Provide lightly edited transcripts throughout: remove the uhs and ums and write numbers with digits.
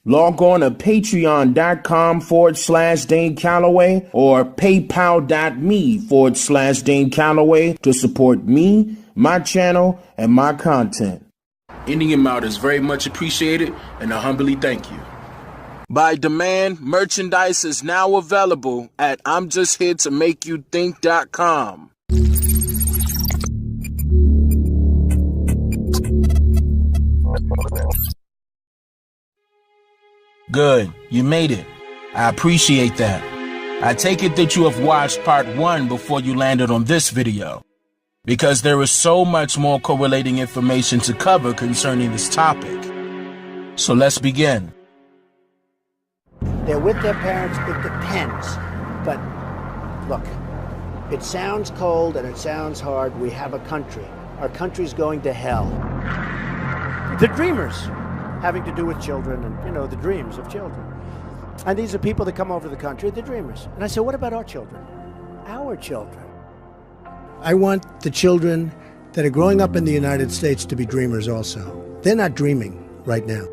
Log on to patreon.com/Dane Calloway or paypal.me/Dane Calloway to support me, my channel, and my content. Any amount is very much appreciated, and I humbly thank you. By demand, merchandise is now available at I'mJustHereToMakeYouThink.com. Good, you made it. I appreciate that. I take it that you have watched part 1 before you landed on this video, because there is so much more correlating information to cover concerning this topic. So let's begin. They're with their parents, it depends. But look, it sounds cold and it sounds hard. We have a country. Our country's going to hell. The dreamers, having to do with children and, you know, the dreams of children. And these are people that come over the country, the dreamers. And I said, what about our children? Our children. I want the children that are growing up in the United States to be dreamers also. They're not dreaming right now.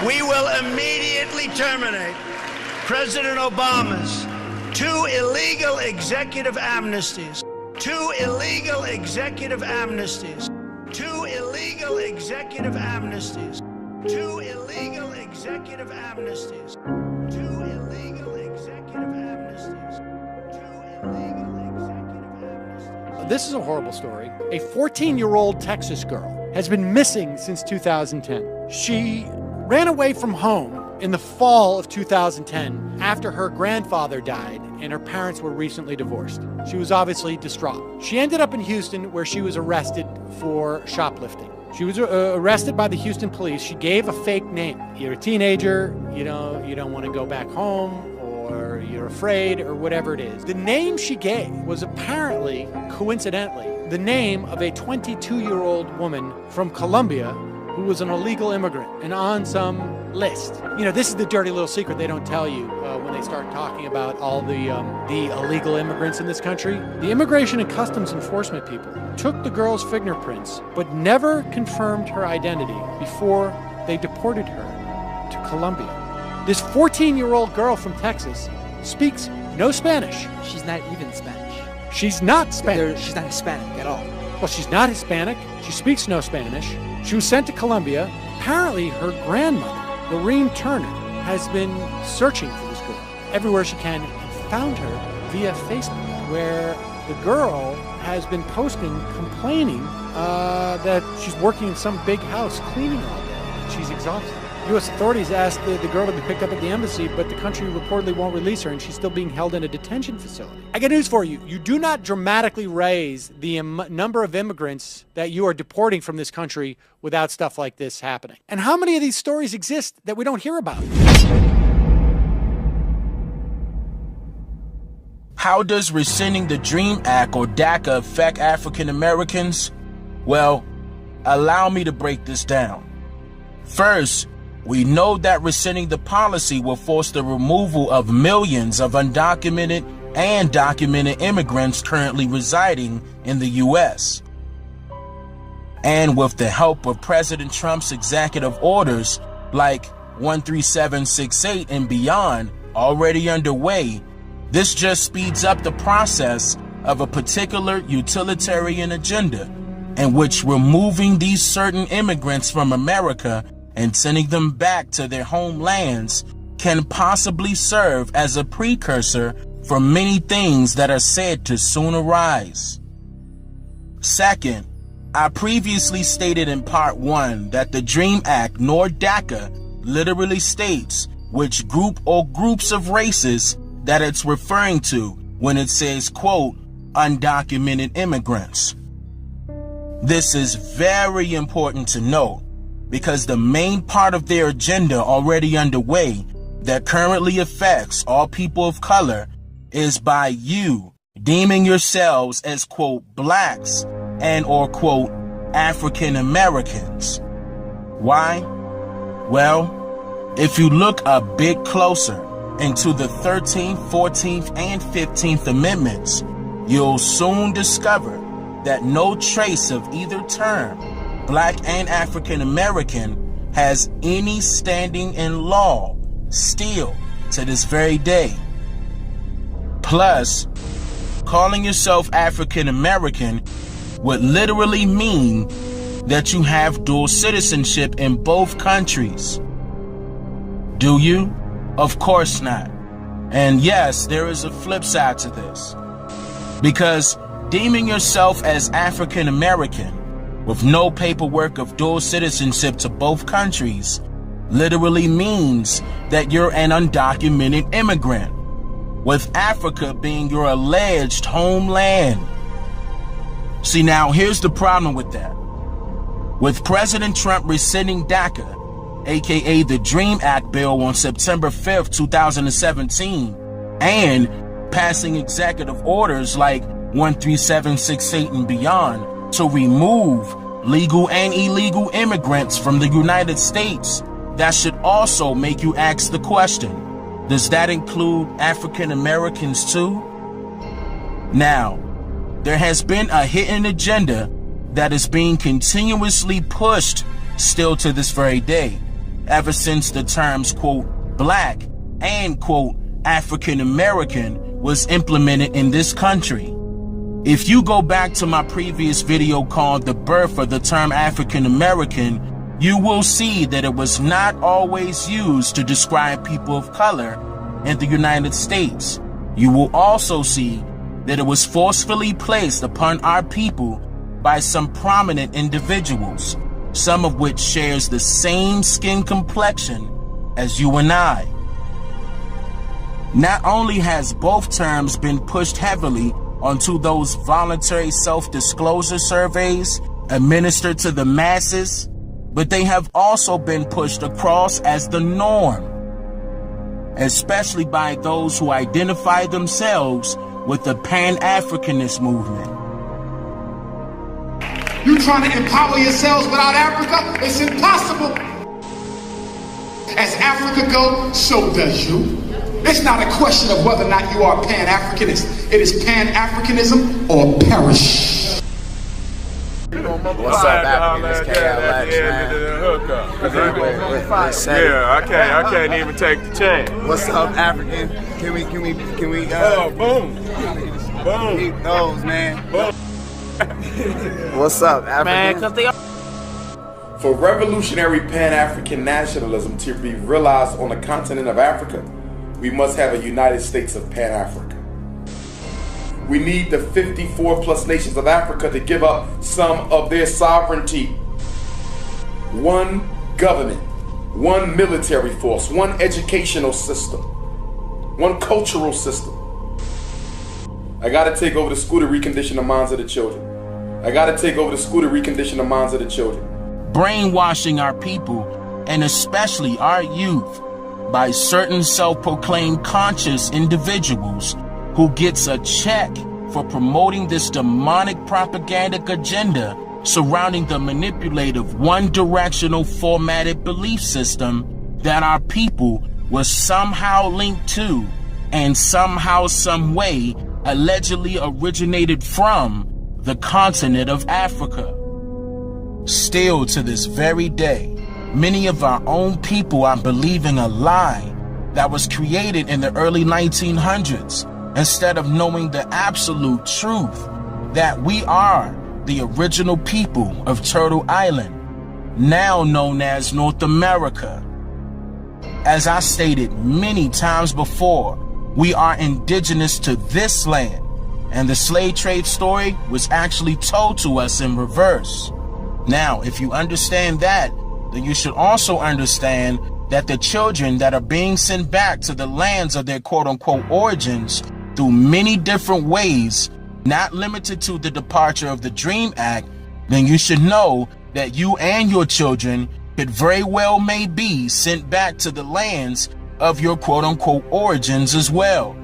We will immediately terminate President Obama's 2 illegal executive amnesties. 2 illegal executive amnesties. 2 illegal executive amnesties. 2 illegal executive amnesties. 2 illegal executive amnesties. 2 illegal executive amnesties. This is a horrible story. A 14-year-old Texas girl has been missing since 2010. She ran away from home in the fall of 2010 after her grandfather died and her parents were recently divorced. She was obviously distraught. She ended up in Houston where she was arrested for shoplifting. She was arrested by the Houston police. She gave a fake name. You're a teenager, you don't want to go back home, or you're afraid, or whatever it is. The name she gave was apparently, coincidentally, the name of a 22-year-old woman from Colombia who was an illegal immigrant and on some list. You know, this is the dirty little secret they don't tell you when they start talking about all the illegal immigrants in this country. The Immigration and Customs Enforcement people took the girl's fingerprints, but never confirmed her identity before they deported her to Colombia. This 14-year-old girl from Texas speaks no Spanish. She's not even Spanish. She's not Spanish. She's not Hispanic at all. Well, she's not Hispanic. She speaks no Spanish. She was sent to Colombia. Apparently, her grandmother, Lorene Turner, has been searching for this girl everywhere she can and found her via Facebook, where the girl has been posting, complaining that she's working in some big house, cleaning all day. She's exhausted. U.S. authorities asked the girl to be picked up at the embassy, but the country reportedly won't release her, and she's still being held in a detention facility. I got news for you. You do not dramatically raise the number of immigrants that you are deporting from this country without stuff like this happening. And how many of these stories exist that we don't hear about? How does rescinding the DREAM Act or DACA affect African Americans? Well, allow me to break this down. First, we know that rescinding the policy will force the removal of millions of undocumented and documented immigrants currently residing in the U.S. And with the help of President Trump's executive orders like 13768 and beyond already underway, this just speeds up the process of a particular utilitarian agenda in which removing these certain immigrants from America and sending them back to their homelands can possibly serve as a precursor for many things that are said to soon arise. Second, I previously stated in part 1 that the DREAM Act nor DACA literally states which group or groups of races that it's referring to when it says, quote, undocumented immigrants. This is very important to note, because the main part of their agenda already underway that currently affects all people of color is by you deeming yourselves as, quote, blacks and or, quote, African Americans. Why? Well, if you look a bit closer into the 13th, 14th, and 15th Amendments, you'll soon discover that no trace of either term, Black and African American, has any standing in law still to this very day. Plus, calling yourself African American would literally mean that you have dual citizenship in both countries. Do you? Of course not. And yes, there is a flip side to this. Because deeming yourself as African American with no paperwork of dual citizenship to both countries literally means that you're an undocumented immigrant, with Africa being your alleged homeland. See, now here's the problem with that. With President Trump rescinding DACA, aka the DREAM Act bill, on September 5th, 2017, and passing executive orders like 13768 and beyond to remove legal and illegal immigrants from the United States, that should also make you ask the question, does that include African Americans too? Now, there has been a hidden agenda that is being continuously pushed still to this very day, ever since the terms, quote, black and, quote, African American was implemented in this country. If you go back to my previous video called The Birth of the Term African American, you will see that it was not always used to describe people of color in the United States. You will also see that it was forcefully placed upon our people by some prominent individuals, some of which shares the same skin complexion as you and I. Not only has both terms been pushed heavily onto those voluntary self-disclosure surveys administered to the masses, but they have also been pushed across as the norm, especially by those who identify themselves with the Pan-Africanist movement. You trying to empower yourselves without Africa? It's impossible. As Africa goes, so does you. It's not a question of whether or not you are Pan-Africanist. It is Pan-Africanism or perish. What's up, African? It's KLX, man. Yeah, I can't even take the chance. What's up, African? Can we boom. Keep those, man. Boom. What's up, African? Man, for revolutionary Pan-African nationalism to be realized on the continent of Africa, we must have a United States of Pan-Africa. We need the 54 plus nations of Africa to give up some of their sovereignty. One government, one military force, one educational system, one cultural system. I gotta take over the school to recondition the minds of the children. I gotta take over the school to recondition the minds of the children. Brainwashing our people, and especially our youth, by certain self-proclaimed conscious individuals who gets a check for promoting this demonic propagandic agenda surrounding the manipulative, one-directional formatted belief system that our people was somehow linked to and somehow, some way, allegedly originated from the continent of Africa. Still to this very day, many of our own people are believing a lie that was created in the early 1900s instead of knowing the absolute truth that we are the original people of Turtle Island, now known as North America. As I stated many times before, we are indigenous to this land, and the slave trade story was actually told to us in reverse. Now, if you understand that, then you should also understand that the children that are being sent back to the lands of their quote-unquote origins through many different ways, not limited to the departure of the DREAM Act, then you should know that you and your children could very well may be sent back to the lands of your quote-unquote origins as well.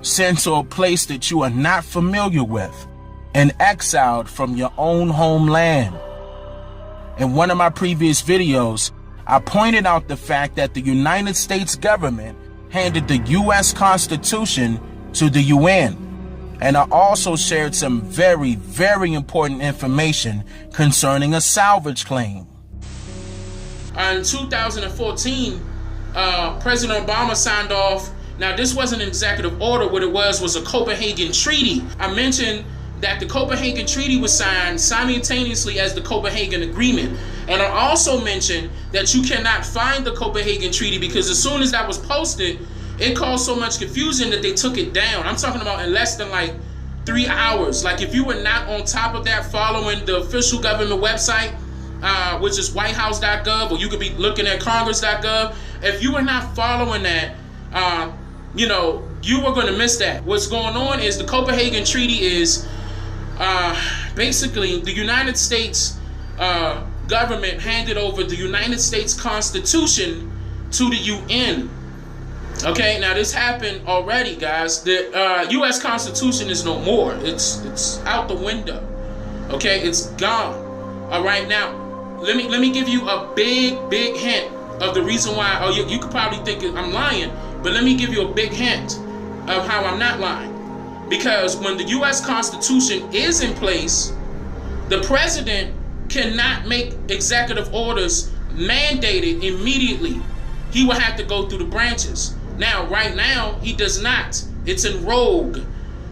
Sent to a place that you are not familiar with and exiled from your own homeland. In one of my previous videos, I pointed out the fact that the United States government handed the U.S. Constitution to the UN. And I also shared some very, very important information concerning a salvage claim. In 2014, President Obama signed off. Now, this wasn't an executive order. What it was a Copenhagen Treaty. I mentioned that the Copenhagen Treaty was signed simultaneously as the Copenhagen Agreement. And I also mentioned that you cannot find the Copenhagen Treaty because as soon as that was posted, it caused so much confusion that they took it down. I'm talking about in less than like 3 hours. Like if you were not on top of that, following the official government website, which is whitehouse.gov, or you could be looking at congress.gov. If you were not following that, you were going to miss that. What's going on is the Copenhagen Treaty is basically the United States government handed over the United States Constitution to the UN. Okay, now this happened already, guys. The U.S. Constitution is no more. It's out the window. Okay, it's gone. All right, now let me give you a big hint of the reason why. Oh, you could probably think I'm lying, but let me give you a big hint of how I'm not lying. Because when the U.S. Constitution is in place, the president cannot make executive orders mandated immediately. He will have to go through the branches. Now, right now, he does not. It's in rogue.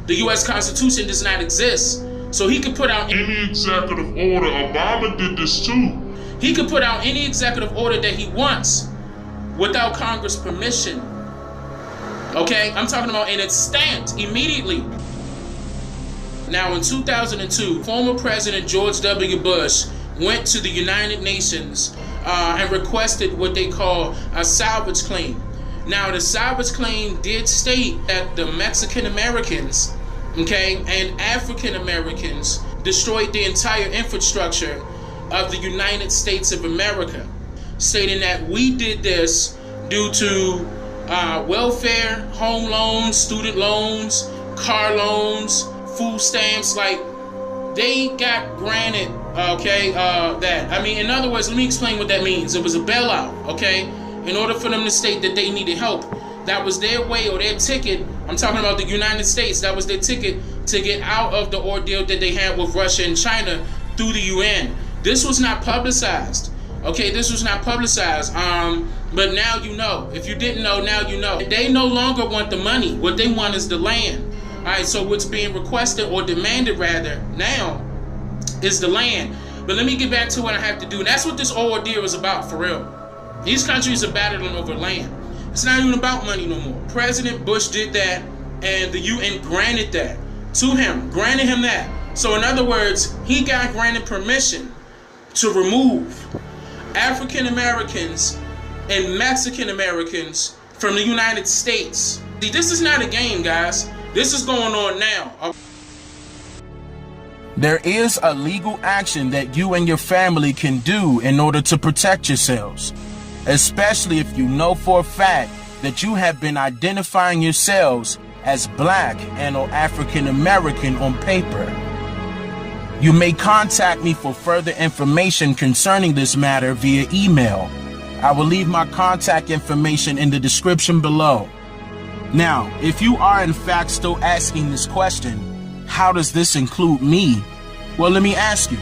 The U.S. Constitution does not exist. So he could put out any executive order. Obama did this too. He could put out any executive order that he wants without Congress permission. Okay, I'm talking about, and it's stamped immediately. Now, in 2002, former President George W. Bush went to the United Nations and requested what they call a salvage claim. Now, the salvage claim did state that the Mexican Americans, okay, and African Americans destroyed the entire infrastructure of the United States of America, stating that we did this due to welfare, home loans, student loans, car loans, food stamps. Like, they got granted, that. I mean, in other words, let me explain what that means. It was a bailout, okay? In order for them to state that they needed help. That was their way or their ticket. I'm talking about the United States. That was their ticket to get out of the ordeal that they had with Russia and China through the UN. This was not publicized. Okay, this was not publicized. But now you know. If you didn't know, now you know. They no longer want the money. What they want is the land. All right, so what's being requested or demanded rather now is the land. But let me get back to what I have to do. That's what this ordeal is about, for real. These countries are battling over land. It's not even about money no more. President Bush did that, and the UN granted that to him, granted him that. So in other words, he got granted permission to remove African Americans and Mexican Americans from the United States. See, this is not a game, guys. This is going on now. There is a legal action that you and your family can do in order to protect yourselves, especially if you know for a fact that you have been identifying yourselves as Black and or African American on paper. You may contact me for further information concerning this matter via email. I will leave my contact information in the description below. Now, if you are in fact still asking this question, how does this include me? Well, let me ask you,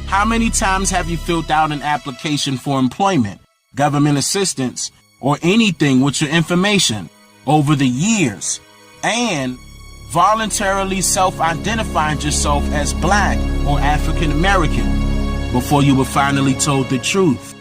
how many times have you filled out an application for employment, government assistance, or anything with your information over the years, and voluntarily self-identified yourself as Black or African American before you were finally told the truth?